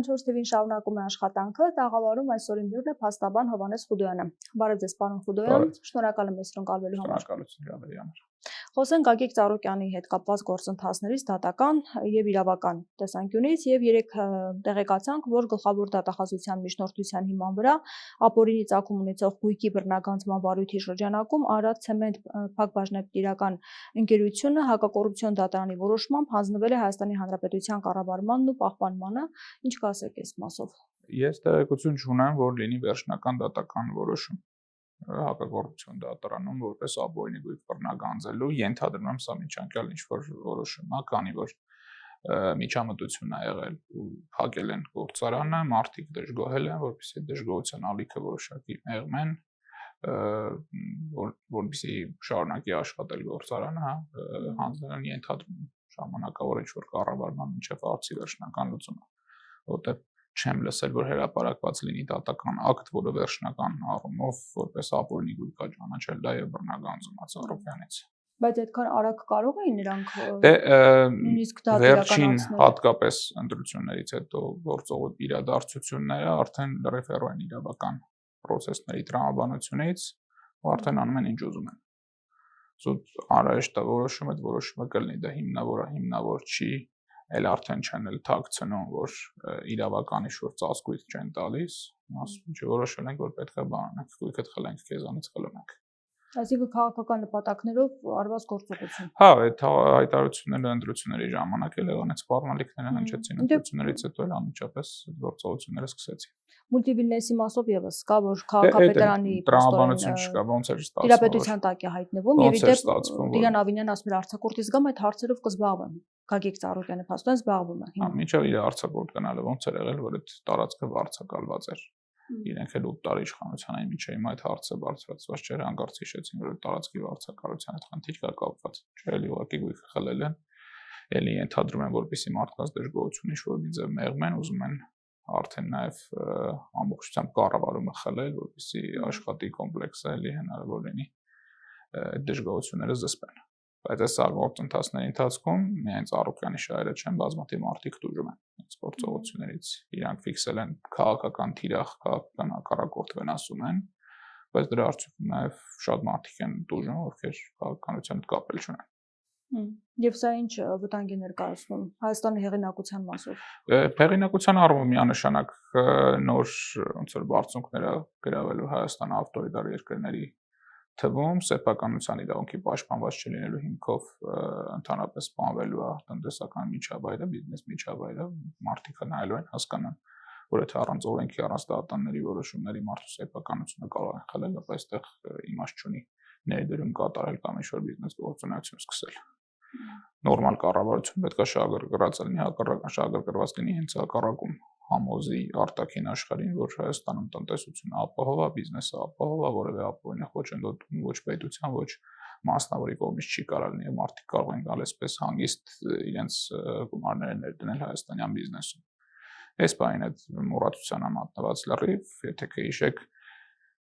24 TV-ին շարունակում է աշխատանքը, տաղավարում այսօրին բյուրն է փաստաբան Հովհաննես Խուդոյանը։ Բարև ձեզ, պարոն Խուդոյան, շնորհակալ եմ այսօր ընկալվելու համար։ Շնորհակալություն Գաբրիել համար։ Խոսենք Գագիկ Ծառուկյանի հետ կապված գործընթացներից դատական եւ իրավական տեսանկյունից եւ երեք տեղեկացանք, որ գլխավոր դատախազության միջնորդության հիման վրա ապօրինի ծագում ունեցող գույքի բռնագանձման վարույթի շրջանակում Արադ ցեմենտ փակbaşնապետական ընկերությունը հակակոռուպցիոն դատարանի որոշմամբ հանձնվել է Հայաստանի Հանրապետության կառավարմանն ու պահպանմանը, ինչ կասեք այս մասով։ Ես տեղեկություն չունեմ, որ լինի վերջնական դատական որոշում հակակոռուպցիոն դատարանում որպես ապօրինի գույք բռնագանձելու, ենթադրում եմ սա միջանկյալ ինչ-որ որոշում է, քանի որ միջամտություն է եղել ու փակել են գործարանը, մարդիկ դժգոհել են, որպեսզի դժգոհության ալիքը որոշակի մեղմեն, որպեսզի շարունակի աշխատել գործարանը, հանձնել են ենթադրում ժամանակավոր ինչ-որ կառավարման մինչև հարցի վերջնական լուծումը, որտեղ չեմ լսել, որ հրապարակված լինի դատական ակտ, որը վերջնական առումով որպես ապօրինի գույք է ճանաչել դա եւ բռնագանձում է Ծառուկյանից։ Բայց այդքան արագ կարող էին նրանք նույնիսկ վերջին հատկապես ընտրություններից հետո գործող իրադարձությունները արդեն ռեֆերո են իրավական process-ների տրամաբանությունից, ու արդեն անում են ինչ ուզում են։ Սուտ անհրաժեշտ է որոշումը, այդ որոշումը կլինի դա հիմնավոր չի, էլ արդեն չեն էլ թաքցնում, որ իրավականի շուրջ ծածկույթ չեն տալիս, ասում չորոշել ենք, որ պետք է բանանենք, գույքդ խլենք, քեզանից խլում ենք։ Այսինքն քաղաքական նպատակներով արված գործողություն։ Հա, այդ հայտարարությունները ընտրությունների ժամանակ էլ եղան, այդ սպառնալիքները հնչեցին ընտրություններից հետո էլ անմիջապես այդ գործողությունները սկսեցին։ Մուլտիվիլնեսի մասով եւս կա, որ քաղաքապետարանի տրամաբանություն չկա, ոնց էր ստացվում։ Տիրապետության տակ է հայտնվում եւ իդեպ Տիգրան Ավինյանն ասում էր արձակուրդից գամ այդ հարցերով կզբաղվեմ։ Գագիկ Ծառուկյանը փաստորեն զբաղվում է։ Հա, մինչև իր արձակուրդ գնալը ոնց էր եղել, որ այդ տարածքը վարձակալված էր։ Իրենք էլ 8 տարի իշխանության էին, մինչև հիմա այդ հարցը բարձրացված չէր, հանկարծ հիշեցին, որ տարածքի վարձակալության հետ խնդիր կա կապված։ Չէ, էլի ուղղակի գույքը խլել են։ Էլի ենթադրում են, որպեսզի մարդկանց դժգոհություն ինչ-որ մի ձև մեղմեն, ուզում են արդեն նաև ամբողջությամբ կառավարումը խլել, որպեսզի աշխատի կոմպլեքսը էլի հնարավոր լինի այդ դժգոհությունները զսպեն։ Բայց այս գործընթացների ընթացքում միայն Ծառուկյանի շահերը չեն, բազմաթիվ մարդիկ տուժում են այս գործողություններից։ Իրանք ֆիքսել են քաղաքական թիրախ, քաղաքական հակառակորդվեն ասում են, բայց դրա արդյունքում նաև շատ մարդիկ են տուժում, ովքեր քաղաքականության հետ կապ չունեն։ Եվ սա ինչ վտանգ է ներկայացնում Հայաստանի հեղինակության մասով։ Հեղինակության առումով միանշանակ նոր ոնց որ բարձունքները գրավելու Հայաստան ավտորիտար երկրների թվում սեփականության իրավունքի պաշտպանված չլինելու հիմքով ընդհանրապես սպանվելու է տնտեսական միջավայրը, բիզնես միջավայրը, մարդիկ նայելու են հասկանան, որ եթե առանց օրենքի, առանց դատարանների որոշումների մարդու սեփականությունը կարող են խլել, ապա այստեղ իմաստ չունի ներդրում կատարել կամ ինչ-որ բիզնես գործունեություն սկսել։ Նորմալ կառավարություն պետք է շահագրգռված լինի, շահագրգռված լինի հենց հակառակում համոզի արտաքին աշխարհին, որ Հայաստանում տնտեսությունը ապահով է, բիզնեսը ապահով է, որևէ ապօրինի խոչընդոտում ոչ պետության, ոչ մասնավորի կողմից չի կարող լինի, մարդիկ կարող են գալ այսպես հանգիստ իրենց գումարները ներդնել հայաստանյան բիզնեսում։ Այս բանին այդ մոռացության մատնված լրիվ, եթե կհիշեք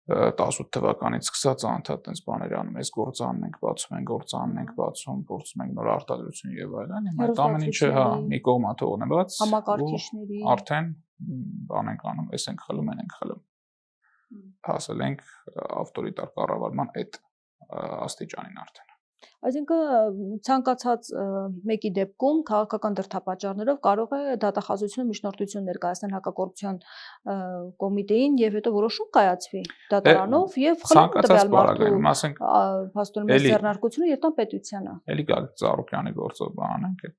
18 թվականից սկսած անդադ այնպես բաներ անում, այս գործանն ենք բացում, այն գործանն ենք բացում, փորձում ենք նոր արտադրություն եւ այլն, հիմա այդ ամեն ինչը հա մի կողմա թողնված, համակարգիչների արդեն բան ենք անում, այս ենք խլում, այն ենք խլում։ Հասել ենք ավտորիտար կառավարման այդ աստիճանին արդեն։ Այսինքն ցանկացած մեկի դեպքում քաղաքական դրդապատճառներով կարող է դատախազությունը միջնորդություն ներկայացնել հակակոռուպցիոն կոմիտեին եւ հետո որոշում կայացվի դատարանով եւ խլում տվյալ մարդու փաստորեն ձեռնարկությունը եւ տան պետությանը։ Էլի Գագիկ Ծառուկյանի գործով բանանք այդ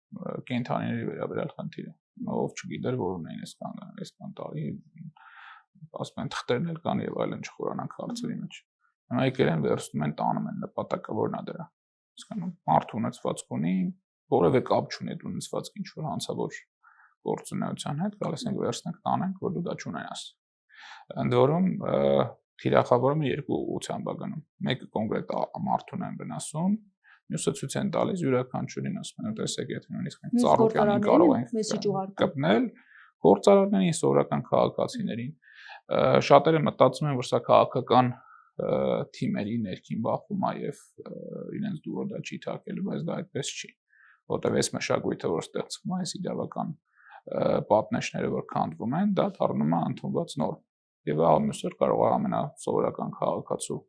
կենթանիների վերաբերյալ խնդիրը։ Ով չգիտեր, որ ունեն այսքան տարի ասում են թղթերն էլ կան եւ այլն չխորանանք հարցերի մեջ։ Հիմա եկել են վերցնում են տանում են նպատակը որն է դրա։ Իսկանում մարդու ունեցվածք ունի, որևէ կապ չունի այդ ունեցվածքի ինչ-որ հանցավոր գործունեության հետ, գալիս ենք վերցնենք տանենք, որ դու դա չունենաս։ Ընդ որում թիրախավորումը երկու ուղղությամբ է գնում։ Մեկը կոնկրետ մարդուն են վնասում, մյուսը ցույց են տալիս յուրաքանչյուրին ասում են, տեսեք, եթե նույնիսկ մենք Ծառուկյանին կարող ենք կպնել, գործարարներին, սովորական քաղաքացիներին։ Շատերը մտածում են, որ սա քաղաքական թիմերի ներքին բախում է եւ իրենց դուրը դա չի թակելու, բայց դա այդպես չի, որտեղ այս մշակույթը որ ստեղծվում է, այս իրավական պատնեշները, որ քանդվում են, դա դառնում է ընդունված նորմ։ Եվ ամուսնուր կարող է ամենասովորական քաղաքացու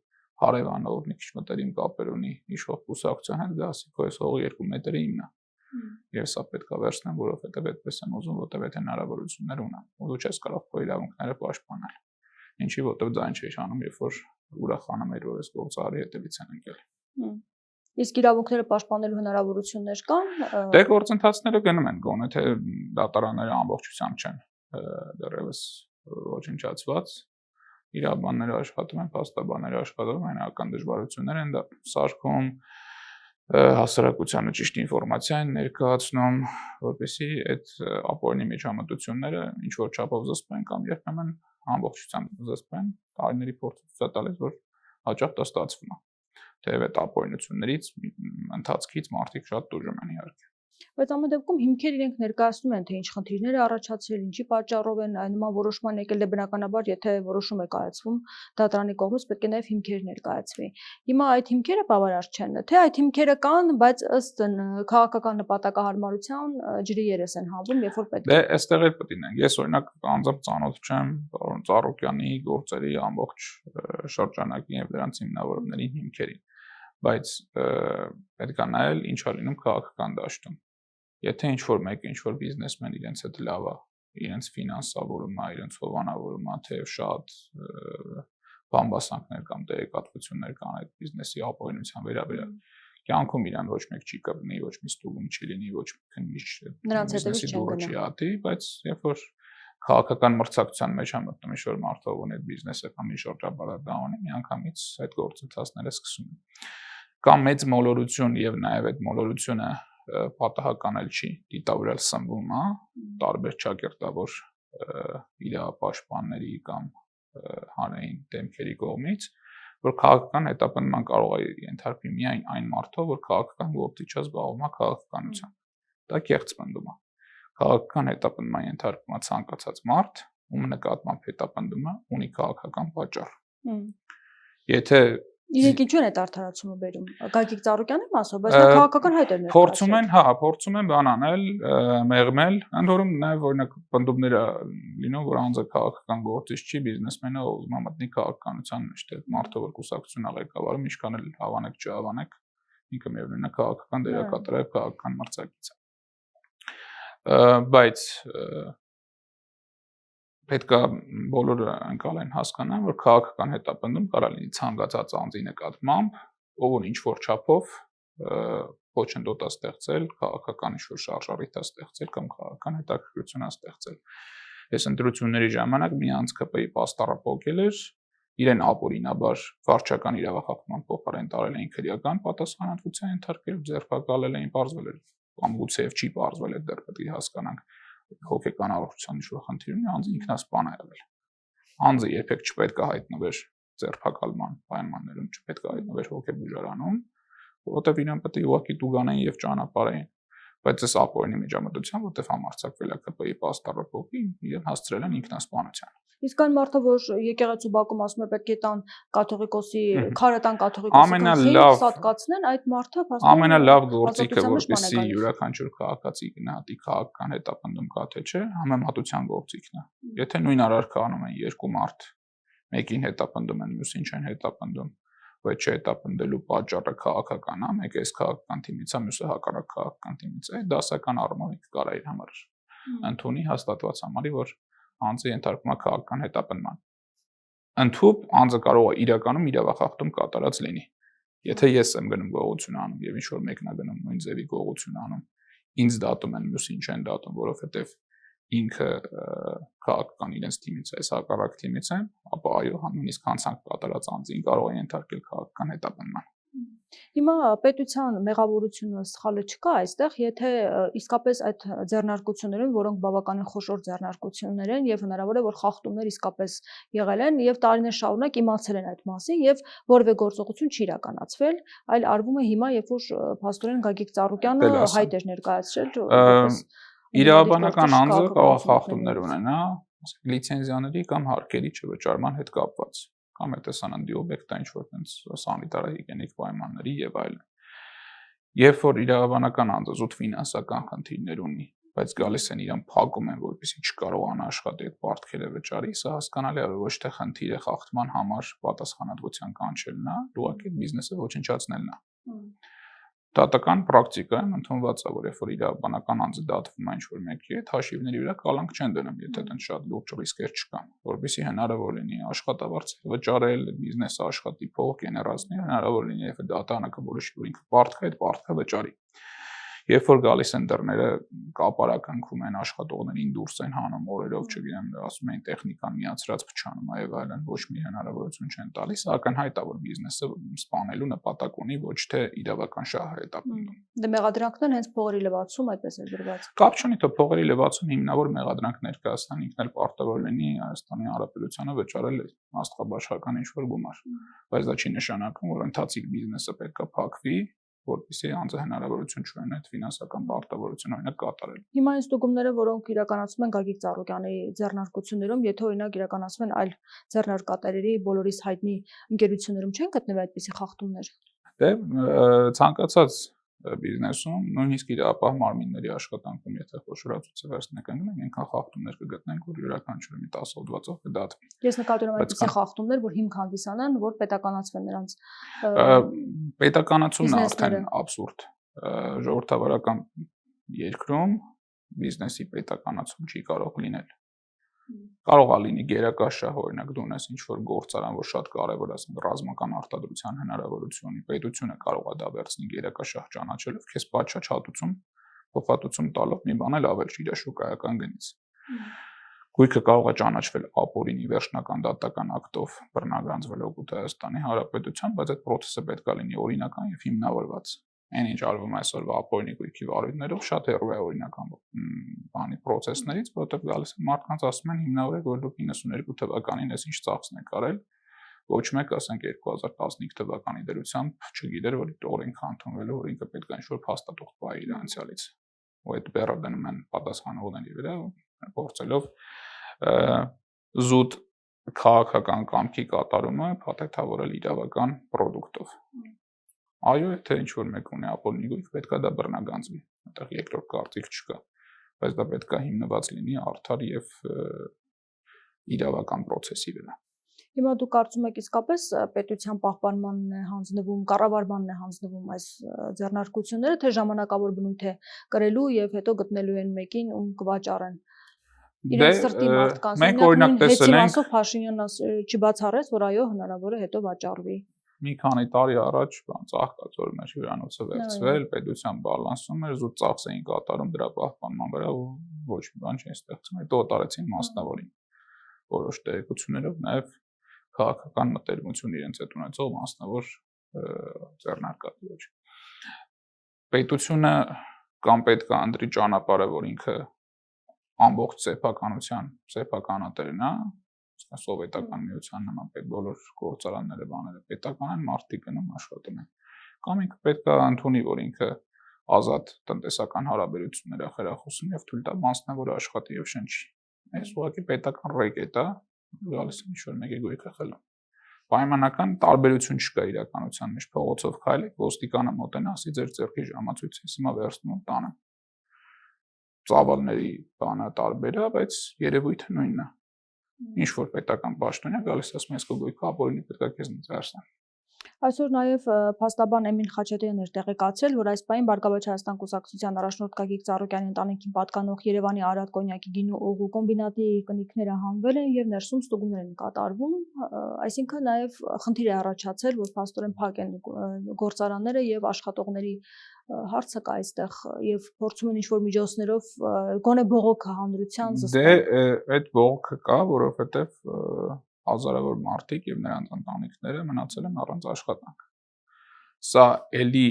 հարևանով մի քիչ մտերիմ կապեր ունի իշխող կուսակցության հետ, դա ասի քո այս հողի 2 մետրը իմն է։ Եվ սա պետք է վերցնեմ, որովհետև այդպես եմ ուզում, որտեղ այդ հնարավորություններ ունեմ։ Ու դու չես կարող քո իրավունքները պաշտպանել։ Ինչի որտեղ դա ինչ է անում, երբ որ ուրախանում էր, որ այս գործարարի հետևից են ընկել։ Իսկ իրավունքները պաշտպանելու հնարավորություններ կան։ Դե գործընթացները գնում են, գոնե թե դատարանները ամբողջությամբ չեն դեռևս ոչնչացված։ Իրավաբանները աշխատում են, փաստաբանները աշխատում են, այնական դժվարություններ են դա սարքում, հասարակությանը ճիշտ ինֆորմացիա են ներկայացնում, որպեսզի այդ ապօրինի միջամտությունները ինչ որ չափով զսպեն կամ երբեմն ամբողջությամբ զսպեն, տարիների փորձը ցույց է տալիս, որ հաճախ դա ստացվում է։ Թեև այդ ապօրինություններից ընթացքից մարդիկ շատ տուժում են իհարկե։ Բայց ամեն դեպքում հիմքեր իրենք ներկայացնում են, թե ինչ խնդիրներ է առաջացրել, ինչի պատճառով են նման որոշման եկել, դե բնականաբար, եթե որոշում է կայացվում դատարանի կողմից, պետք է նաև հիմքեր ներկայացվի։ Հիմա այդ հիմքերը բավարար չեն, թե այդ հիմքերը կան, բայց ըստ քաղաքական նպատակահարմարության ջրի երես են հանվում, երբ որ պետք է։ Դե այստեղ էլ պետք է։ Ես օրինակ անձամբ ծանոթ չեմ պարոն Ծառուկյանի գործերի ամբողջ շրջանակին եւ դրանց հիմնավորումների հիմքերին, բայց պետք է նայել ինչ է լինում քաղաքական դաշտում։ Եթե ինչ-որ մեկը, ինչ-որ բիզնեսմեն իրենց հետ լավ է, իրենց ֆինանսավորում է, իրենց հովանավորում է, թե շատ բամբասանքներ կամ տեղեկատվություններ կան այդ բիզնեսի ապօրինության վերաբերյալ, կյանքում իրան ոչ մեկ չի կպնի, ոչ մի ստուգում չի լինի, ոչ մի միշտ բիզնեսի դուրը չի հատի, բայց երբ որ քաղաքական մրցակցության մեջ է մտնում ինչ-որ մարդով ունի այդ բիզնեսը կամ մի շրջապատը դա ունի, միանգամից այդ գործընթացները սկսում են։ Կամ մեծ մոլորություն եւ նաեւ այդ մոլորությունը պատահական էլ չի, դիտավորել սնվում է, տարբեր ճակերտավոր իրավապաշտպանների կամ հանրային դեմքերի կողմից, որ քաղաքական հետապնդման կարող է ենթարկվի միայն այն մարդով, որ քաղաքական գործիչը զբաղվում է քաղաքականությամբ։ Դա կեղծ պնդում է։ Քաղաքական հետապնդման ենթարկվում է ցանկացած մարդ, ում նկատմամբ հետապնդումը ունի քաղաքական պատճառ։ Եթե իրենք ինչու են այդ արդարացումը բերում։ Գագիկ Ծառուկյանի մասով, բայց նա քաղաքական հայտ էր ներկայացրել։ Փորձում են բան անել, մեղմել, ընդ որում նաև օրինակ պնդումները լինում, որ անձը քաղաքական գործիչ չի, բիզնեսմենը ուզում է մտնի քաղաքականության մեջ, թե մարդը որ կուսակցություն ա ղեկավարում, ինչքան էլ հավանեք չհավանեք, ինքը միևնույն է քաղաքական դերակատար է, քաղաքական մրցակից է։ Բայց պետք է բոլորը ընկալեն հասկանան, որ քաղաքական հետապնդում կարող լինի ցանկացած անձի նկատմամբ, ով որ ինչ-որ չափով ոչնդոտ է ստեղծել, քաղաքական ինչ-որ շարժառիթ է ստեղծել կամ քաղաքական հետաքրքրություն է ստեղծել։ Այս ընտրությունների ժամանակ մի անձ ԿՊ-ի պաստառը փոխել էր, իրեն ապօրինաբար վարչական իրավախախտման փոխարեն տարել էին քրեական պատասխանատվության ենթարկել, ձերբակալել էին, պարզվել էր, կամ գուցեև չի պարզվել, այդ դեռ պետք է հասկանանք հոգեկան առողջության ինչ-որ խնդիր ունի, անձը ինքնասպան է եղել։ Անձը երբեք չպետք է հայտնվեր ձերբակալման պայմաններում, չպետք է հայտնվեր հոգեբուժարանում, որովհետև իրեն պետք է ուղղակի տուգանային եւ ճանապարհային։ Բայց այս ապօրինի միջամտությամբ, որտեղ համարձակվել է ԿՊ-ի պաստառը փոխի, իրեն հասցրել են ինքնասպանության։ Իսկ այն մարդը, որ եկեղեցու բակում ասում է պետք է տան կաթողիկոսի, քարը տան կաթողիկոսի սատկացնեն, այդ մարդը ամենալավ գործիքը, որպեսզի յուրաքանչյուր քաղաքացի գնահատի քաղաքական հետապնդում կա թե չէ, համեմատության գործիքն է։ Եթե նույն արարքը անում են երկու մարդ, մեկին հետապնդում են, մյուսին չեն հետապնդում, բայց չհետապնդելու պատճառը քաղաքական է, մեկը այս քաղաքական թիմից է, մյուսը հակառակ քաղաքական թիմից է, դասական առումով կարա իր համար ընդունի հաստատված համարի, որ անձը ենթարկվում է քաղաքական հետապնդման։ Ընդհուպ անձը կարող է իրականում իրավախախտում կատարած լինի։ Եթե ես եմ գնում գողություն անում եւ ինչ որ մեկն է գնում նույն ձևի գողություն անում, ինձ դատում են, մյուսին չեն դատում, որովհետեւ ինքը քաղաքական իրենց թիմից է, այս հակառակ թիմից է, ապա այո, նույնիսկ հանցանք կատարած անձին կարող է ենթարկել քաղաքական հետապնդման։ Հիմա պետության մեղավորությունը սխալը չկա այստեղ, եթե իսկապես այդ ձեռնարկություններում, որոնք բավականին խոշոր ձեռնարկություններ են եւ հնարավոր է որ խախտումներ իսկապես եղել են եւ տարիներ շարունակ իմացել են այդ մասին եւ որևէ գործողություն չի իրականացվել, այլ արվում է հիմա, երբ որ փաստորեն Գագիկ Ծառուկյանը հայտ էր ներկայացրել որպես իրավաբանական անձը կարող է խախտումներ ունենա լիցենզիաների կամ հարկերի չվճարման հետ կապված կամ տեսաննդի օբյեկտը ինչ-որ տենց սանիտարահիգիենիկ պայմանների եւ այլն։ Երբ որ իրավաբանական անձը զուտ ֆինանսական խնդիրներ ունի բայց գալիս են իրան փակում են, որպեսզի չկարողանա աշխատել այդ պարտքերը վճարի, սա հասկանալի է, ոչ թե խնդիր է խախտման համար պատասխանատվության կանչելն է, ուղղակի այդ բիզնեսը ոչնչացնելն է։ Դատական պրակտիկայում ընդունված է, որ երբ որ իրավաբանական անձը դատվում է ինչ-որ մեկի հետ, հաշիվների վրա կալանք չեն դնում, եթե դեռ շատ լուրջ ռիսկեր չկան, որովհետեւ հնարավոր լինի աշխատավարձ վճարել, բիզնեսը աշխատի, փող գեներացնի, հնարավոր լինի, եթե դատանակը որոշի, որ ինքը պարտք է, այդ պարտքը վճարի։ Երբ որ գալիս են դռները կապարակնքում են աշխատողներին դուրս են հանում օրերով, չգիտեմ, ասում են տեխնիկան միացրած փչանում է եւ այլն, ոչ մի հնարավորություն չեն տալիս, ակնհայտ է, որ բիզնեսը սպանելու նպատակ ունի, ոչ թե իրավական շահը հետապնդում։ Դե մեղադրանքներն հենց փողերի լվացում այդպես է գրված։ Կապ չունի, թե փողերի լվացում հիմնավոր մեղադրանք ներկայացնեն, ինքն էլ պարտավոր լինի Հայաստանի Հանրապետությանը վճարել աստղաբաշխական ինչ-որ գումար, բայց դա չի նշանակում, որ ընթացիկ բիզնեսը պետք է փակվի, որպեսզի անձը հնարավորություն չունենա այդ ֆինանսական պարտավորությունը օրինակ կատարել։ Հիմա այն ստուգումները, որոնք իրականացվում են Գագիկ Ծառուկյանի ձեռնարկություններում, եթե օրինակ իրականացվում են այլ ձեռնարկատերերի բոլորիս հայտնի ընկերություններում չեն գտնվել այդպիսի խախտումներ։ Դե ցանկացած բիզնեսում, նույնիսկ իրապահ մարմինների աշխատանքում, եթե խոշորացուցիչ կանգնենք, այնքան խախտումներ կգտնենք, որ յուրաքանչյուրը մի 10 հոդվածով կդատվի։ Ես նկատում եմ այդպիսի խախտումներ, որ հիմք հանդիսանան, որ պետականացվեն նրանց։ Պետականացումն է արդեն աբսուրդ։ Ժողովրդավարական երկրում բիզնեսի պետականացում չի կարող լինել։ Կարող է լինի գերակաշահ, օրինակ դու ունես ինչ-որ գործարան, որ շատ կարևոր է, ասենք ռազմական արտադրության հնարավորություն ունի, պետությունը կարող է դա վերցնի գերակաշահ ճանաչելով, քեզ պատշաճ հատուցում, փոխհատուցում տալով մի բան էլ ավել իր շուկայական գնից։ Գույքը կարող է ճանաչվել ապօրինի վերջնական դատական ակտով բռնագանձվել օգուտ Հայաստանի Հանրապետության, բայց այդ process-ը պետք է լինի օրինական եւ հիմնավորված։ Այն ինչ արվում է այսօրվա ապօրինի գույքի վարույթներով շատ հեռու է օրինական բանի process-ներից, որովհետեւ գալիս են մարդկանց ասում են հիմնավորեք, որ դուք 92 թվականին այս ինչ ծախսն եք արել, ոչ մեկ ասենք 2015 թվականի դրությամբ չգիտեր, որ օրենքը ընդունվելու, որ ինքը պետք է ինչ-որ փաստաթուղթ պահի իր անցյալից։ Ու այդ բեռը դնում են պատասխանողների վրա, փորձելով զուտ քաղաքական կամքի կատարումը փաթեթավորել իրավական պրոդուկտով։ Այո, եթե ինչ-որ մեկ ունի ապօրինի գույք, պետք է դա բռնագանձվի, այդտեղ երկրորդ կարծիք չկա, բայց դա պետք է հիմնված լինի արդար եւ իրավական process-ի վրա։ Հիմա դու կարծում եք իսկապես պետության պահպանմանն է հանձնվում, կառավարմանն է հանձնվում այս ձեռնարկությունները, թե ժամանակավոր բնույթ է կրելու եւ հետո գտնելու են մեկին ում կվաճառեն։ Իրենց սրտի մարդկանց, մենք օրինակ տեսել ենք Փաշինյանն չբացառեց, որ այո, հնարավոր է հետո վաճառվի։ Մի քանի տարի առաջ ծաղկած որ մեր հյուրանոցը վերցվել, պետության բալանսում էր, զուտ ծախս էին կատարում դրա պահպանման վրա ու ոչ մի բան չէին ստեղծում, հետո օտարեցին մասնավորին։ Որոշ տեղեկություններով նաև քաղաքական մտերմություն իրենց հետ ունեցող մասնավոր ձեռնարկատիրոջ։ Պետությունը կամ պետք է ընտրի ճանապարհը, որ ինքը ամբողջ սեփականատերն է, սովետական միության նման բոլոր գործարանները բաները պետական են, մարդիկ գնում աշխատում են։ Կամ ինքը պետք է ընդունի, որ ինքը ազատ տնտեսական հարաբերություններ է խրախուսում եւ թույլ տա մասնավոր աշխատի եւ շնչի։ Այս ուղղակի պետական ռեկետ է, գալիս է ինչ-որ մեկի գույքը խլում։ Պայմանական տարբերություն չկա իրականության մեջ, փողոցով քայլեք, ոստիկանը մոտենա, ասի ձեր ձեռքի ժամացույցը հիմա վերցնում տանը։ Ծավալների բանը տարբեր է, բայց երևույթը նույնն է։ Ինչ որ պետական պաշտոնյա գալիս ասում ես քո գույքը ապօրինի պետք է քեզնից վերցնեն։ Այսօր նաև փաստաբան Էմին Խաչատրյանն էր տեղեկացրել, որ այս պահին Բարգավաճ Հայաստան կուսակցության առաջնորդ Գագիկ Ծառուկյանի ընտանիքին պատկանող Երևանի Արադ կոնյակի գինու օղու կոմբինատի կնիքները հանվել են եւ ներսում ստուգումներ են կատարվում, այսինքն նաև խնդիր է առաջացել, որ փաստորեն փակ են գործարանները եւ աշխատողների հարցը կա այստեղ եւ փորձում են ինչ-որ միջոցներով գոնե բողոքը հանրության զսպել։ Դե այդ բողոքը կա, որովհետեւ հազարավոր մարդիկ եւ նրանց ընտանիքները մնացել են առանց աշխատանք։ Սա էլի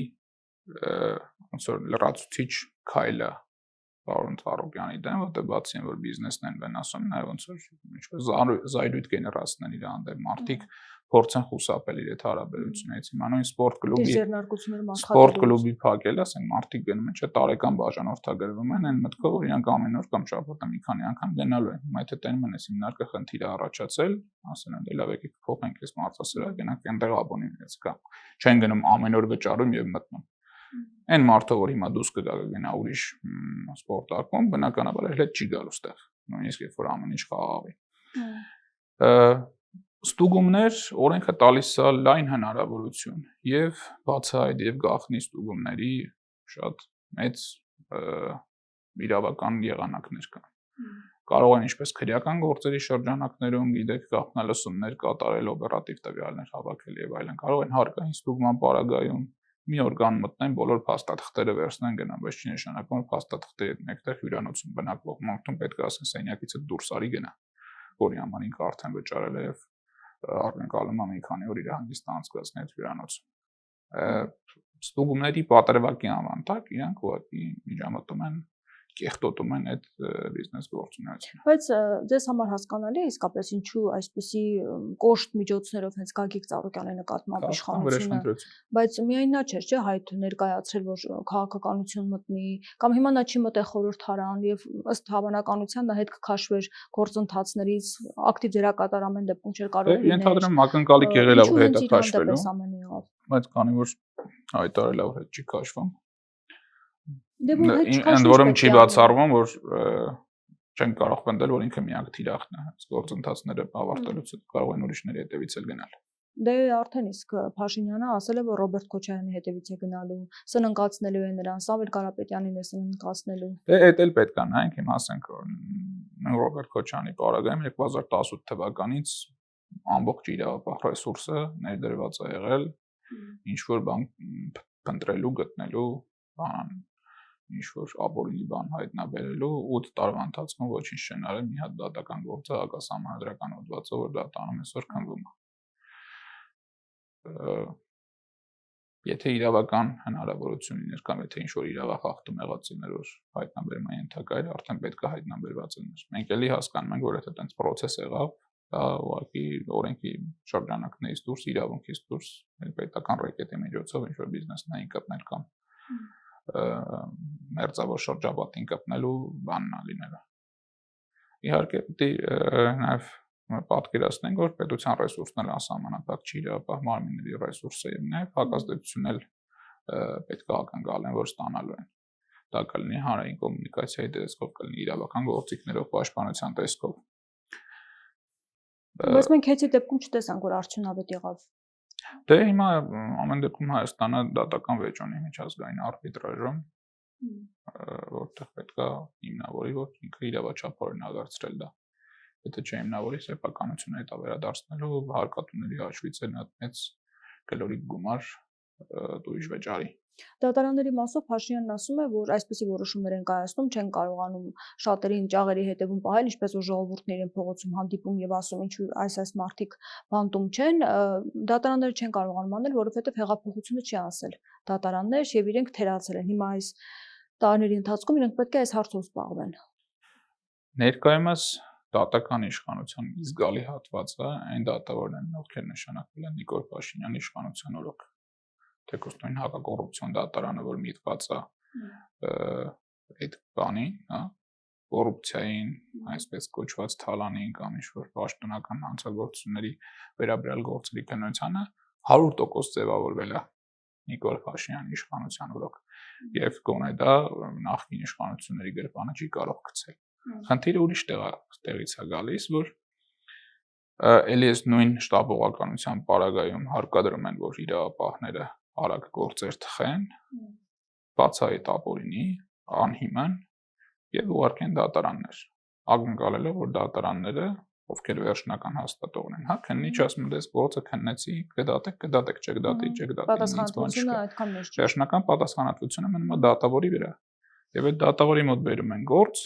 ոնց որ լրացուցիչ քայլ է պարոն Ծառուկյանի դեմ, որտեղ բացի այն որ բիզնեսն են վնասում, նաեւ ոնց որ ինչ-որ զայրույթ գեներացնեն իր հանդեպ մարդիկ փորձեն խուսափել իր այդ հարաբերություններից։ Հիմա նույն սպորտ կլուբի փակել, ասենք մարդիկ գնում են, չէ, տարեկան բաժանորդագրվում են այն մտքով, որ իրանք ամեն օր կամ շաբաթը մի քանի անգամ գնալու են։ Հիմա եթե տենում են այս հիմնարկը խնդիր է առաջացել, ասեն են դե լավ եկեք փոխենք այս մարզասրահ, գնանք այնտեղ աբոնեմենտից կամ չեն գնում ամեն օր վճարում եւ մտնում։ Այն մարդը, որ հիմա դուրս կգա ուրիշ սպորտակում, բնականաբար էլ հետ չի գալու ստեղ, նույնիսկ երբ որ ամեն ինչ խաղաղվի։ Ստուգումներ օրենքը տալիս է լայն հնարավորություն եւ բացահայտ եւ գաղտնի ստուգումների շատ մեծ իրավական եղանակներ կան։ Կարող են ինչպես քրեական գործերի շրջանակներում, գիտեք, գաղտնալսումներ կատարել, օպերատիվ տվյալներ հավաքել եւ այլն։ Կարող են հարկային ստուգման պարագայում մի օրգան մտնեն, բոլոր փաստաթղթերը վերցնեն գնան, բայց չի նշանակում, որ փաստաթղթերի հետ մեկտեղ հյուրանոցում բնակվող մարդուն պետք է ասեն սենյակից դուրս արի գնա, որի համար ինքը արդեն վճարել է եւ ակնկալում է մի քանի օր իր հանգիստը անցկացնել այդ հյուրանոցում։ Ստուգումների պատրվակի անվանտակ իրանք ուղղակի միջամտում են կեղտոտում են այդ բիզնես գործունեությունը։ Բայց ձեզ համար հասկանալի է իսկապես ինչու այսպիսի կոշտ միջոցներով հենց Գագիկ Ծառուկյանի նկատմամբ իշխանությունը, բայց միայն նա չէր, չէ՞, հայտ ներկայացրել, որ քաղաքականություն մտնի, կամ հիմա նա չի մտել խորհրդարան եւ ըստ հավանականության նա հետ կքաշվեր գործընթացներից, ակտիվ դերակատար ամեն դեպքում չէր կարող լինել։ Ենթադրում ակնկալիք եղել է որ հետը քաշվելու, ամենը բայց քանի որ հայտարարել է որ հետ չի քաշվում, Ընդ որում չի բացառվում, որ չեն կարող պնդել, որ ինքը միակ թիրախն է, գործընթացները ավարտելուց կարող են ուրիշների հետևից էլ գնալ։ Դե արդեն իսկ Փաշինյանը ասել է, որ Ռոբերտ Քոչարյանի հետևից է գնալու, սննկացնելու է նրան, Սամվել Կարապետյանին է սննկացնելու։ Դե այդ էլ պետք է նայենք, հիմա ասենք Ռոբերտ Քոչարյանի պարագայում 2018 թվականից ամբողջ իրավապահ ռեսուրսը ներդրված է եղել ինչ որ բան փնտրելու, գտնելու, բան ինչ-որ ապօրինի բան հայտնաբերելու 8 տարվա ընթացքում ոչինչ չեն արել, մի հատ դատական գործը հակասահմանադրական հոդվածով, որ դատանում այսօր քննվում է։ Եթե իրավական հնարավորություն լիներ կամ եթե ինչ-որ իրավախախտում եղածներ որ հայտնաբերման ենթակա էր, արդեն պետք է հայտնաբերված լիներ։ Մենք էլի հասկանում ենք, որ եթե այդպես process եղավ, դա ուղղակի օրենքի շրջանակներից դուրս, իրավունքից դուրս, պետական ռեկետի միջոցով ինչ-որ բիզնեսնային կապներ կամ մերձավոր շրջապատին կապնելու բանն է լինելը։ Իհարկե նաև պատկերացնենք, որ պետության ռեսուրսները անսահմանափակ չի, իրավապահ մարմինների ռեսուրսը եւ նաև հակազդեցությունն էլ պետք է ակնկալեն, որ ստանալու են։ Դա կլինի հանրային կոմունիկացիայի տեսքով, կլինի իրավական գործիքներով, պաշտպանության տեսքով։ Բայց մենք հետի դեպքում չտեսանք, որ արդյունավետ եղավ։ Դե հիմա ամեն դեպքում Հայաստանը դատական վեճ ունի միջազգային արբիտրաժում, որտեղ պետք է հիմնավորի, որ ինքը իրավաչափ օրինագործել դա։ Եթե չհիմնավորի, սեփականությունը հետա վերադարձնելու հարկատուների հաշվից էլ մեծ կլորիկ գումար դուրս վճարի։ Դատարանների մասով Փաշինյանն ասում է, որ այսպիսի որոշումներ են կայացնում, չեն կարողանում շատերին ճաղերի հետևում պահել, ինչպես որ ժողովուրդն իրեն փողոցում հանդիպում եւ ասում, ինչու այս մարդիկ բանտում չեն, դատարանները չեն կարողանում անել, որովհետեւ հեղափոխությունը չի անցել դատարաններ եւ իրենք թերացել են։ Հիմա այս տարիների ընթացքում իրենք պետք է այս հարցով զբաղվեն։ Ներկայումս դատական իշխանության զգալի հատվածը այն դատավորներն են, ովքեր նշանակվել են Նիկոլ Փաշինյանի իշխանության օրոք։ Թեկուզ նույն հակակոռուպցիոն դատարանը, որ միտված է այդ բանին, հա, կոռուպցիային, այսպես կոչված թալանին կամ ինչ-որ պաշտոնական հանցագործությունների վերաբերյալ գործերի քննությանը 100% ձևավորվել է Նիկոլ Փաշինյանի իշխանության օրոք եւ գոնե դա նախկին իշխանությունների գրպանը չի կարող գցել։ Խնդիրը ուրիշ տեղից է գալիս, որ էլի այս նույն շտաբողականության պարագայում հարկադրում են, որ իրավապահները արագ գործեր թխեն, բացահայտ ապօրինի, անհիմն եւ ուղարկեն դատարաններ։ Ակնկալելով, որ դատարանները, ովքեր վերջնական հաստատողն են, հա, քննիչ ասում դες գործը քննեցի, կդատեք, չկդատի, պատասխանատվությունը այդքան մեծ չէ։ Վերջնական պատասխանատվությունը մնում է դատավորի վրա։ Եվ այդ դատավորի մոտ բերում են գործ,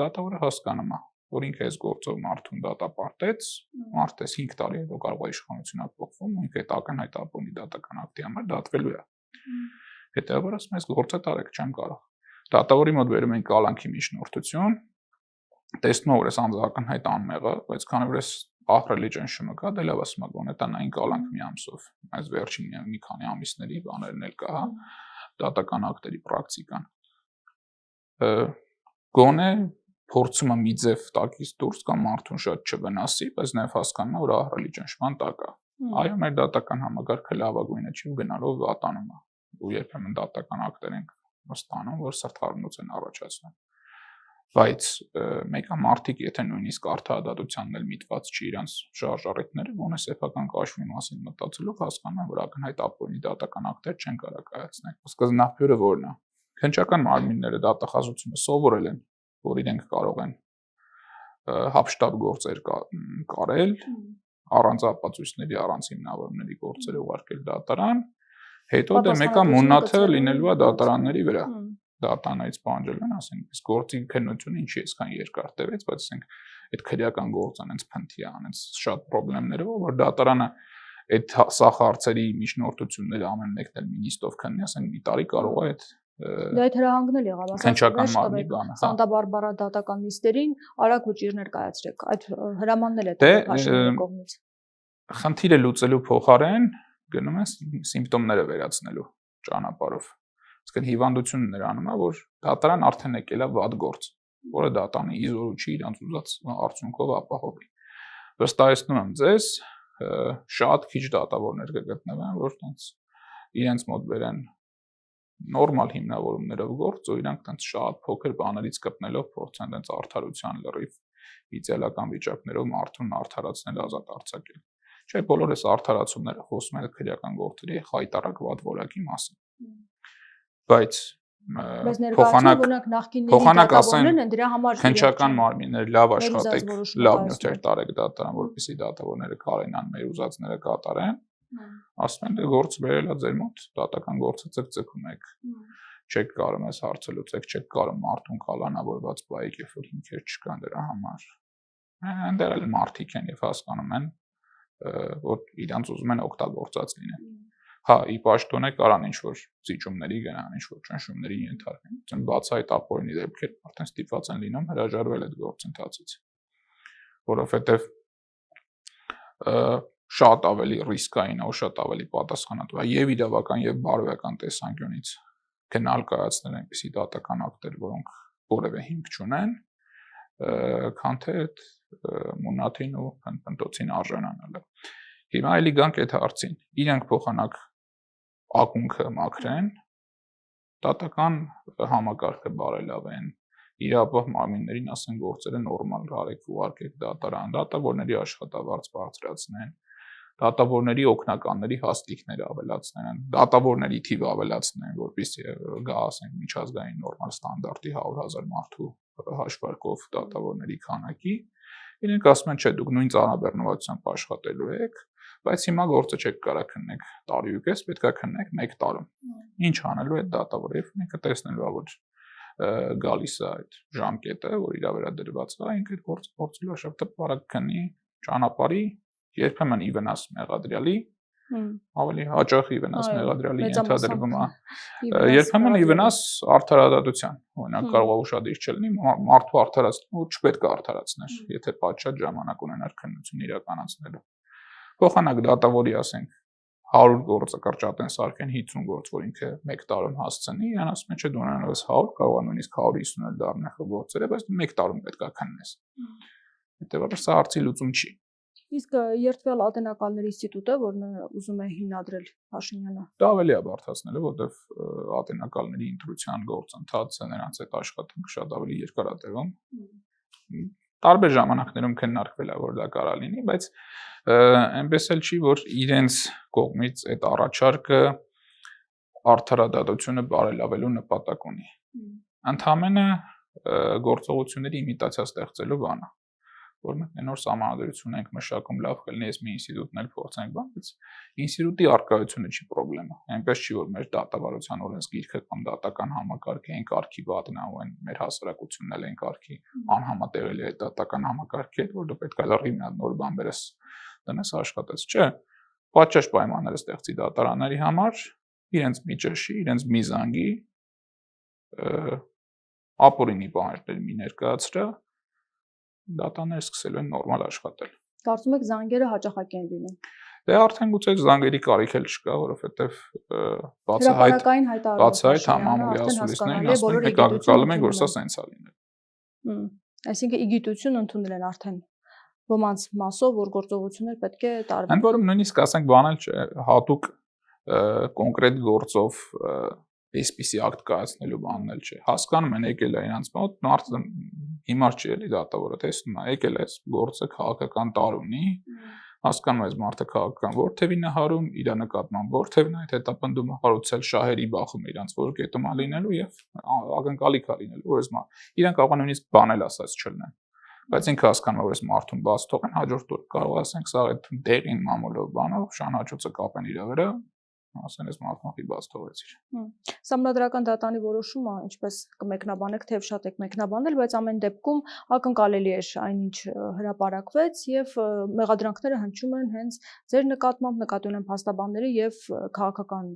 դատավորը հասկանում է, որ ինքը այս գործով մարդուն դատապարտեց, մարդը 5 տարի հետո կարող է իշխանությունը փոխվում, ինքը այդ ակնհայտ ապօրինի դատական ակտի համար դատվելու է։ Հետևաբար ասում ես գործը տարեք չեմ կարող։ Դատավորի մոտ բերում են կալանքի միջնորդություն, տեսնում որ այս անձը ակնհայտ անմեղը, բայց քանի որ այս ահռելի ճնշումը կա, դե լավ ասում գոնե տանային կալանք մի ամսով, այս վերջին մի քանի ամիսների բաներն էլ կա, հա, դատական ակտերի պրակտիկան։ Գոնե փորձում է մի ձև տակից դուրս կամ մարդուն շատ չվնասի, բայց նաև հասկանում է, որ ահռելի ճնշման տակ է։ Այո, մեր դատական համակարգը լավագույնը չի ու գնալով վատանում է։ ու երբեմն դատական ակտեր ենք ստանում, որ սրտխառնոց են առաջացնում։ Բայց մեկը մարդիկ, եթե նույնիսկ արդարադատությանն էլ միտված չի իրանց շարժառիթները, ոնե սեփական կաշվի մասին մտածելով հասկանում են, որ ակնհայտ ապօրինի դատական ակտեր չեն կարող կայացնել։ Սկզբնաղբյուրը որն է։ Քննչական մարմինները դատախազությունը սովորել են, որ իրենք կարող են հապշտապ գործեր կարել, առանց ապացույցների, առանց հիմնավորումների գործեր ուղարկել դատարան, հետո դե մեկը մուննաթը լինելու է դատարանների վրա։ Դատանից պահանջել են, ասենք, իսկ գործի քննությունը ինչի էսքան երկար տևեց, բայց ասենք այդ քրեական գործը անց փնթի է, անց շատ խնդիրներով, որ դատարանը այդ սա հարցերի միջնորդությունները ամեն մեկն էլ մինիստով քննի, ասենք մի տարի կարող է այդ դա այդ հրահանգն էլ եղավ, քննչական մարմնի բանը, Սանտա Բարբարա դատական նիստերին արագ վճիրներ կայացրեք, այդ հրամանն էլ է Փաշինյանի կողմից։ Խնդիրը լուծելու փոխարեն գնում են սիմպտոմները վերացնելու ճանապարհով։ Իսկ հիվանդությունն նրանում է, որ դատարան արդեն եկել է վատ գործ, որը դատանի իզորու չի իրանց ուզած արդյունքով ապահովի։ Վստահեցնում եմ ձեզ, շատ քիչ դատավորներ կգտնվեն, որ իրենց մոտ բերեն նորմալ հիմնավորումներով գործ, ու իրանք տենց շատ փոքր բաներից կպնելով փորձեն տենց արդարության լրիվ իդեալական վիճակներով մարդուն արդարացնել, ազատ արձակել։ Չէ, բոլոր այս արդարացումները խոսում են քրեական գործերի խայտարակ վատ որակի մասին։ Բայց փոխանակ ասեն դրա համար քննչական մարմիններ լավ աշխատեք, լավ նյութեր տարեք դատարան, որպեսզի դատավորները կարենան մեր ուզածները կատարեն, ասում են դե գործ վերելա ձեր մոտ, դատական գործը ցկցկում եք, չեք կարող այս հարցը լուծեք, չեք կարող մարդուն կալանավորված բայեք, երբ որ հիմքեր չկան դրա համար։ Այնտեղ էլ մարդիկ են եւ հասկանում են, որ իրանց ուզում են օգտագործած լինեն։ Հա, ի պաշտոնե կարան ինչ-որ զիջումների գնան, ինչ-որ ճնշումների ենթարկվեն։ Բացահայտ ապօրինի դեպքեր արդեն ստիպված են լինում հրաժարվել այդ գործընթացից, որովհետև շատ ավելի ռիսկային է, շատ ավելի պատասխանատու է եւ իրավական եւ բարոյական տեսանկյունից գնալ կայացնել այնպիսի դատական ակտեր, որոնք որևէ հիմք չունեն, քան թե այդ մունաթին ու փնտոցին արժանանալը։ Հիմա էլի գանք այդ հարցին։ Իրանք փոխանակ ակունքը մաքրեն, դատական համակարգը բարելավեն, իրապահ մարմիններին ասեն գործերը նորմալ արեք ուղարկեք դատարան, դատավորների աշխատավարձ բարձրացնեն, դատավորների օգնականների հաստիքները ավելացնեն, դատավորների թիվը ավելացնեն, որպեսզի գա ասենք միջազգային նորմալ ստանդարտի 100,000 մարդու հաշվարկով դատավորների քանակի։ Իրենք ասում են, չէ, դուք նույն ծանրաբեռնվածությամբ աշխատելու եք, բայց հիմա գործը չեք կարող քննեք տարի ու կես, պետք է քննեք 1 տարում։ Ինչ անելու այդ դատավորը, եւ մեկը տեսնելու է, որ գալիս է այդ ժամկետը, որ իր վրա դրված է, ինքը այդ գործը շատ բարակ քննի ճանապարհի, երբեմն ի վնաս մեղադրյալի, ավելի հաճախ ի վնաս մեղադրյալի ենթադրվում է, երբեմն ի վնաս արդարադատության, օրինակ կարող է ուշադիր չլինի, մարդու արդարացնելու չպետք է արդարացներ, եթե պատշաճ ժամանակ ունենար քննություն իրականացնելու։ Փոխանակ դատավորի ասենք 100 գործը կրճատեն սարքեն 50 գործ, որ ինքը 1 տարում հասցնի, իրան ասում են, չէ, դու ունենալս 100, կարող է նույնիսկ 150 էլ դառնա քո գործերը, բայց 1 տարում պետք է քննես։ Հետևաբար սա հարցի լուծում չի։ Իսկ երթվյալ ատենակալների ինստիտուտը, որն ուզում է հիմնադրել Փաշինյանը, դա ավելի է բարդացնելու, որովհետև ատենակալների ընտրության գործընթացը նրանց այդ աշխատանքը շատ ավելի երկար է տևում։ Տարբեր ժամանակներում քննարկվել է, որ դա կարա լինի, բայց այնպես էլ չի, որ իրենց կողմից այդ առաջարկը արդարադատությունը բարելավելու նպատակ ունի։ Ընդհանրապես գործողությունների իմիտացիա ստեղծելու բան է, որ մենք նոր սահմանադրություն ենք մշակում, լավ կլինի այս մի ինստիտուտն էլ փորձենք բան, բայց ինստիտուտի առկայությունը չի խնդրեմը։ Այնպես չի, որ մեր դատավարության օրենսգիրքը կամ դատական համակարգը այն կարգի վատնա ու այն մեր հասարակությունն էլ այն կարգի անհամատեղելի է դատական համակարգի հետ, որ դու պետք է լրիվ մի հատ նոր բան բերես դնես աշխատես, չէ։ Պատշաճ պայմաններ ստեղծի դատարանների համար, իրենց մի ճշի, իրենց մի զանգի ապօրինի պահանջներ մի ներկայացրա, դատաները սկսելու են նորմալ աշխատել։ Կարծում եք զանգերը հաճախակ են լինում։ Դե արդեն գուցե զանգերի կարիք էլ չկա, որովհետև բացահայտ համամուլի ասուլիսներին ասում են, տեղակալում են, որ սա սենց է լինել։ Այսինքն իգիտություն ընդունել են արդեն ոմանց մասով, որ գործողություններ պետք է տարվեն։ Ընդ որում նույնիսկ ասենք բանել չէ, հատուկ կոնկրետ գործով այսպիսի ակտ կայացնելու բանն էլ չէ։ Հասկանում են եկել է իրancs մոտ, մարդը հիմար չի էլի դատավորը տեսնում է, եկել է գործը քաղաքական տարունի, հասկանում ես մարդը քաղաքական ворթևին է հարում, իր նկատմամբ ворթևն է այդ հետապնդումը հարուցել շահերի բախում իրանց որ կետում է լինելու եւ ակնկալիք է լինելու, որ իրենք կարող են նույնիսկ բանել ասած չլինեն։ Բայց ինքը հասկանում է, որ այս մարդուն բաց թողեն, հաջորդ օր կարող ասենք սա այդ դեղին մամուլով բանով շանհաճոցը կապեն իր վրա, ասեն այս մարդուն բաց թողեցիր։ Սահմանադրական դատանի որոշումը, ինչպես կմեկնաբանեք, թեև շատ եք մեկնաբանել, բայց ամեն դեպքում ակնկալելի է այնինչ հրապարակվեց եւ մեղադրանքները հնչում են հենց ձեր նկատմամբ, նկատի ունեմ փաստաբանների եւ քաղաքական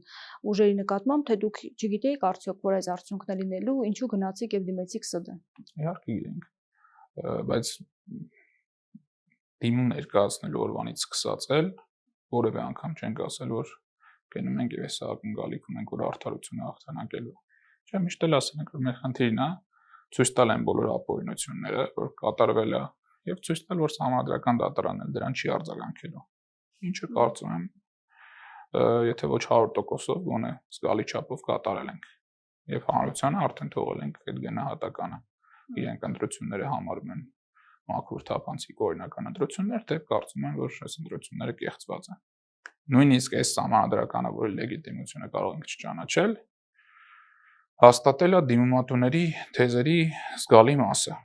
ուժերի նկատմամբ, թե դուք չգիտեիք արդյոք, որ այս արդյունքն է լինելու, ինչու գնացիք եւ դիմեցիք ՍԴ։ Իհարկե գիտենք, բայց դիմում ներկայացնելու օրվանից սկսած էլ որևէ անգամ չենք ասել, որ գնում ենք եւ հեսա ակնկալիք ունենք, որ արդարությունը հաղթանակելու։ Չէ, միշտ էլ ասել ենք, որ մեր խնդիրն է ցույց տալ են բոլոր ապօրինությունները, որ կատարվել է եւ ցույց տալ, որ համանդրական դատարանն էլ դրան չի արձագանքելու։ Ինչը կարծում եմ, եթե ոչ 100%-ով, գոնե զգալի չափով կատարել ենք եւ հանրությանը արդեն թողել ենք այդ գնահատականը։ Իրենք ընտրությունները համարում են մաքուր թափանցիկ օրինական ընտրություններ, թե կարծում են, որ այս ընտրությունները կեղծված են։ Նույնիսկ այս համանդրականը, որի լեգիտիմությունը կարող ենք չճանաչել, հաստատել է դիմումատուների թեզերի զգալի մասը։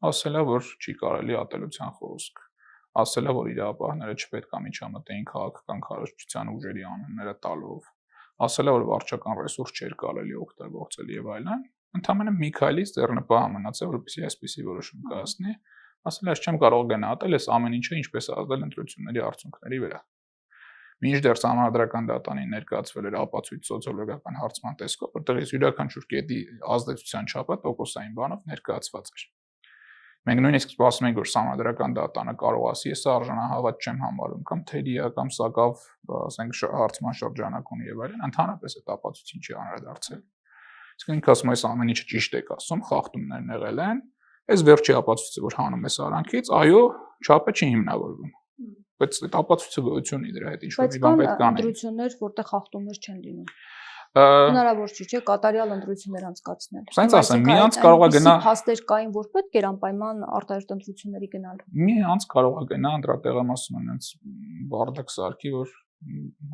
Ասել է, որ չի կարելի ատելության խոսք, ասել է, որ իրավապահները չպետք է միջամտեին քաղաքական քարոզչության ուժերի անունները տալով, ասել է, որ վարչական ռեսուրս չէր կարելի օգտագործել եւ այլն։ Ընդամենը մի քայլից ձեռնպահ մնացել, որպեսզի այսպիսի որոշում կայացնի, ասել է, ես չեմ կարող գնահատել այս ամեն ինչը ինչպես ազդել ընտրությունների արդյունքների վրա։ Մինչդեռ համանդրական դատանին ներկայացվել էր ապացույց սոցիոլոգիական հարցման տեսքով, որտեղ յուրաքանչյուր կետի ազդեցության չափը տոկոսային բանով ներկայացված էր։ Մենք նույնիսկ սպասում ենք, որ համանդրական դատանը կարող ասի, ես արժանահավատ չեմ համարում, կամ թերիա, կամ սակավ, ասենք հարցման շրջանակ ունի եւ այլն, ընդհանրապես այդ ապացույցին չի անդրադարձել։ Իսկ ինքը ասում է, այս ամեն ինչը ճիշտ եք ասում, խախտումներն եղել են, այս վերջի ապացույցը, որ հանում է սարանքից, այո, չափը չի հիմնավորվում։ Բայց այդ ապացույցը գոյություն ունի դրա հետ ինչ-որ մի բան պետք է անենք։ Ընտրություններ, որտեղ խախտումներ չեն լինում։ Հնարավոր չէ, կատարյալ ընտրություններ անցկացնել։ Սենց ասեմ, մի անց կարող է գնա փաստեր կային, որ պետք էր անպայման արտահերթ ընտրությունների գնալ։ Մի անց կարող է գնա անդրատեղամասում այնց բարդակ սարքի, որ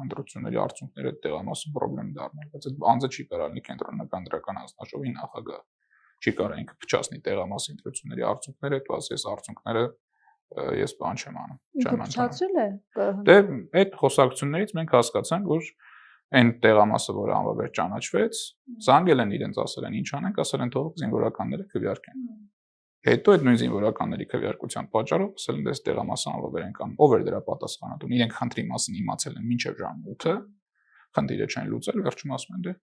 ընտրությունների արդյունքները տեղամասում խնդրեմ դառնալ, բայց այդ անձը չի կարող լինի կենտրոնական դրական հանձնաժողովի նախագահ։ Չի կարող ինքը փչացնի տեղամասի ընտրությունների արդյունքները, հետո ասի այս արդյունքները ես բան չեմ անում, չեմ անում։ Փչացրել է։ Դե այդ խոսակցություններից մենք հասկացանք, որ այն տեղամասը, որը անվավեր ճանաչվեց, զանգել են իրենց, ասել են ինչ անենք, ասել են թող զինվորականները քվեարկեն։ Հետո այդ նույն զինվորականների քվեարկության պատճառով ասել են դες տեղամասը անվավեր են կամ ով էր դրա պատասխանատուն։ Իրենք խնդրի մասին իմացել են մինչև ժամ 8-ը, խնդիրը չեն լուծել, վերջում ասում են դե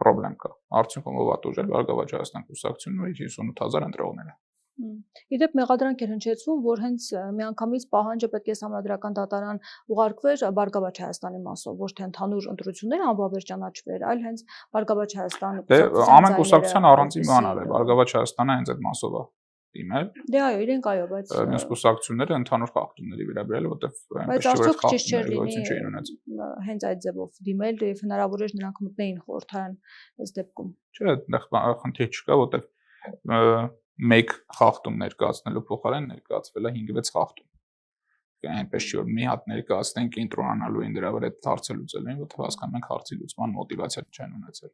պրոբլեմ կա։ Արդյունքում ով է տուժել Բարգավաճ Հայաստան կուսակցությունն ու 58000 ընտրողները։ Իդեպ մեղադրանք էր հնչեցվում, որ հենց միանգամից պահանջը պետք է համանդրական դատարան ուղարկվեր Բարգավաճ Հայաստանի մասով, ոչ թե ընդհանուր ընտրությունները անվավեր ճանաչվեր, այլ հենց Բարգավաճ Հայաստանը։ Դե ամեն կուսակցության առանձին բան արել, Բարգավաճ Հայաստանը հենց այդ մասով է դիմել։ Դե այո, իրենք այո, բայց մյուս կուսակցությունները ընդհանուր խախտումների վերաբերել, որտեղ այնպես չէ որ խախտումներ չէին ունեցել։ Հենց այդ ձևով դիմել եւ հնարավոր էր նրանք մտնեին խորհրդարան այս դեպքում։ Չէ, այդտեղ խնդիր չկա, որտեղ մեկ խախտում ներկայացնելու փոխարեն ներկայացվել է 5-6 խախտում։ Այնպես չի որ մի հատ ներկայացնենք կենտրոնանալու են դրա վրա այդ հարցը լուծելու են, որտեղ հասկանում ենք հարցի լուծման մոտիվացիա չեն ունեցել։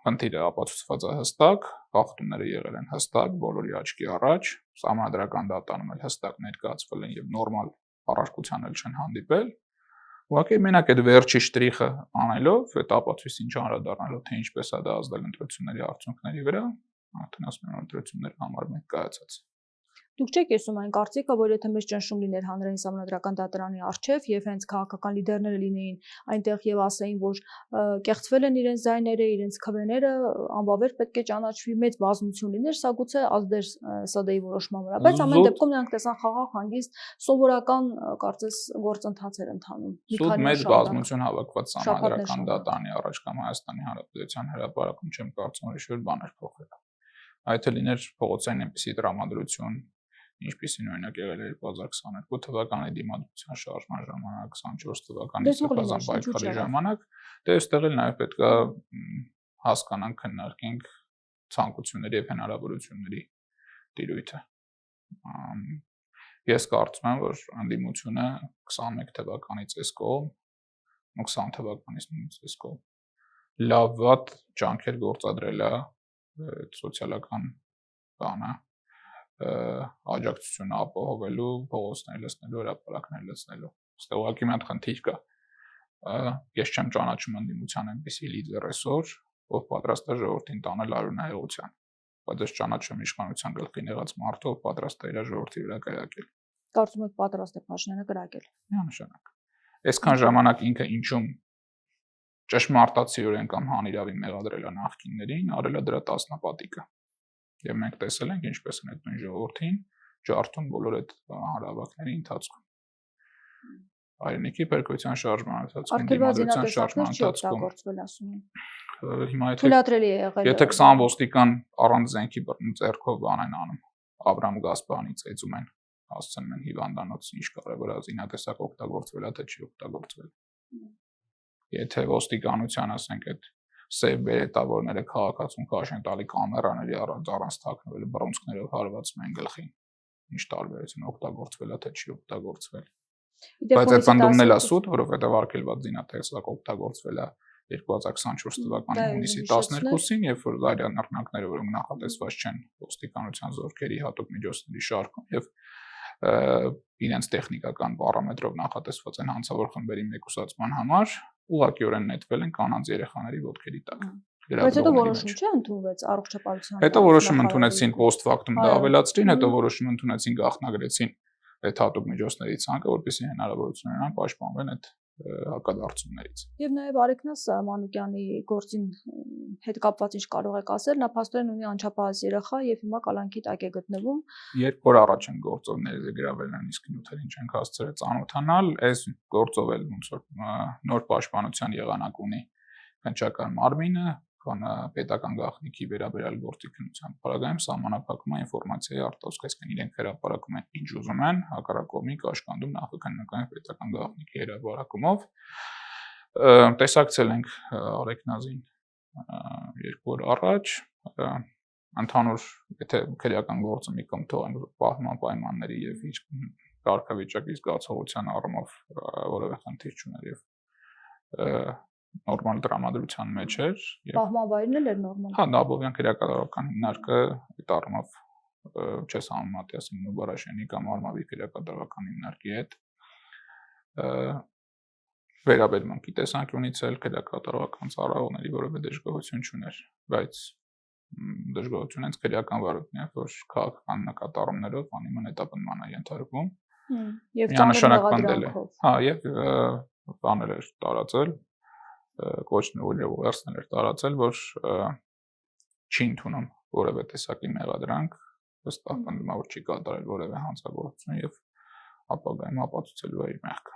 Խնդիրը ապացուցված է հստակ, խախտումները եղել են հստակ, բոլորի աչքի առաջ, համանդրական դատանում էլ հստակ ներկայացվել են եւ նորմալ առարկության էլ չեն հանդիպել։ Ուղղակի մենակ այդ վերջի շտրիխը անելով, այդ ապացույցին չանդրադառնալով, թե ինչպես է դա ազդել ընտրությունների արդյունքների վրա, արդեն ասում են ընտրությունները համարում են կայացած։ Դուք չեք ասում այն կարծիքը, որ եթե մեծ ճնշում լիներ հանրային համանդրական դատարանի առջև եւ հենց քաղաքական լիդերները լինեին այնտեղ եւ ասեին, որ կեղծվել են իրենց ձայները, իրենց քվեները, անվավեր պետք է ճանաչվի, մեծ բազմություն լիներ, սա գուցե ազդեր ՍԴ-ի որոշման վրա, բայց ամեն դեպքում նրանք տեսան խաղաղ հանգիստ սովորական կարծես գործընթաց էր ընթանում։ Մի քանի մեծ բազմություն հավաքված համանդրական դատարանի առաջ կամ Հայաստանի Հանրապետության հրապարակում չեմ կարծում, որ ինչ-որ բաներ փոխվել։ Այդ էլ լիներ փողոցային այնպիսի տրամադրություն ինչպիսին օրինակ եղել է 2022 թվականի դիմադրության շարժման ժամանակ, 24 թվականի սեփական պայքարի ժամանակ, դե այստեղ էլ նաև պետք է հասկանանք, քննարկենք ցանկությունների եւ հնարավորությունների տիրույթը։ Ես կարծում եմ, որ անդիմությունը 21 թվականից այս կողմ, 20 թվականից նույնիսկ այս կողմ լավ վատ ջանքեր գործադրել է սոցիալական բանը, աջակցությունը ապահովելու, փողոցներ լցնելու, հրապարակներ լցնելու։ Այստեղ ուղղակի մի հատ խնդիր կա։ Ես չեմ ճանաչում անդիմության այնպիսի լիդեր այսօր, ով պատրաստ է ժողովրդին տանել արյունահեղության, բայց ես ճանաչում իշխանության գլխին եղած մարդը, ով պատրաստ է իր ժողովրդի վրա կրակել։ Կարծում եք պատրաստ է Փաշինյանը կրակել։ Միանշանակ։ Այսքան ժամանակ ինքը ինչում ճշմարտացիորեն կամ հանիրավի մեղադրել է նախկիններին, արել է դրա տասնապատիկը։ Եվ մենք տեսել ենք ինչպես են այդ նույն ժողովրդին ջարդում բոլոր այդ հանրահավաքների ընթացքում։ Հայրենիքի փրկության շարժման ընթացքում, դիմադրության շարժման ընթացքում։ Հիմա եթե 20 ոստիկան առանց զենքի ձեռքով բան են անում, Աբրամ Գասպարյանի ծեծում են, հասցնում են հիվանդանոց, ինչ կարևոր է զինատեսակ օգտագործվել է, թե չի օգտագործվել։ Եթե ոստիկանության, ասենք, այդ սև բերետավորները քաղաքացուն քաշ են տալի կամերաների առանց թաքնվելու բռունցքներով հարվածում են գլխին, ինչ տարբերություն օգտագործվել է, թե չի օգտագործվել։ Բայց այդ բնդումն էլ է սուտ, որովհետև արգելված զինատեսակ օգտագործվել է 2024 թվականի հունիսի 12-ին, երբ որ Զարյան նռնակները, որոնք նախատեսված չեն ոստիկանության զորքերի հատուկ միջոցների շարքում եւ իրենց տեխնիկական պարամետրով նախատեսված են հանցավոր խմբերի մեկուսացման համար, ուղղակիորեն նետվել են կանանց երեխաների ոտքերի տակ։ Բայց հետո որոշում չընդունվեց առողջապահության։ Հետո որոշում ընդունեցին post factum դա ավելացրին, հետո որոշում ընդունեցին գաղտնագրեցին այդ հատուկ միջոցների ցանկը, որպեսզի հնարավորություն ունենան պաշտպանվել այդ հակադարձություններից։ Եվ նաև Արեգնաս Մանուկյանի գործին հետ կապված ինչ կարող եք ասել, նա փաստորեն ունի անչափահաս երեխա եւ հիմա կալանքի տակ է գտնվում։ 2 օր առաջ են գործով ներգրավել նույնիսկ նյութերին չենք հասցրել ծանոթանալ, այս գործով էլ ոնց որ նոր պաշտպանության եղանակ ունի քննչական մարմինը, քան պետական գաղտնիքի վերաբերյալ գործիքնության պարագայում սահմանափակում է ինֆորմացիայի արտահոսք, այսինքն իրենք հրապարակում են ինչ ուզում են, հակառակ կողմի կաշկանդում նախաքննական պետական գաղտնիքի հրապարակումով։ Տեսակցել ենք Արեգնազին 2 օր առաջ, ընդհանուր եթե քրեական գործը մի կողմ թողենք պահման պայմանների եւ իր կարգավիճակի զգացողության առումով որևէ խնդիր չուներ եւ նորմալ դրամատրության մեջ էր եւ պահմանվայրն էլ էր նորմալ։ Հա, Նաբովյան քրեակատարական հիմնարկը այդ առումով չես հանում Մատիասին ու Բարաշյանի կամ Արմավի քրեակատարական հիմնարկի հետ վերաբերմունքի տեսանկյունից էլ քրեակատարական ծառայողների որևէ դժգոհություն չուներ, բայց դժգոհություն հենց քրեական վարույթն է, որ քաղաքական նկատառումներով անիմն հետապնդման է ենթարկվում եւ ճանաչել պնդել է։ Հա, եւ բաներ էր տարածել կոչն ու ուղերձներ էր տարածել, որ չի ընդունում որևէ տեսակի մեղադրանք, ըստ պնդում է, որ չի կատարել որևէ հանցագործություն եւ ապագայում ապացուցելու է իր մեղքը։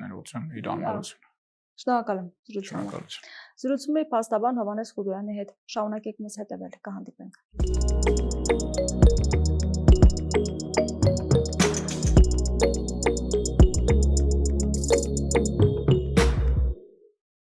Ներողություն, իր անմարությունը։ Շնորհակալ եմ զրույցին։ Զրուցում էի փաստաբան Հովհաննես Խուդոյանի հետ։ Շարունակեք մեզ հետևել, կհանդիպենք։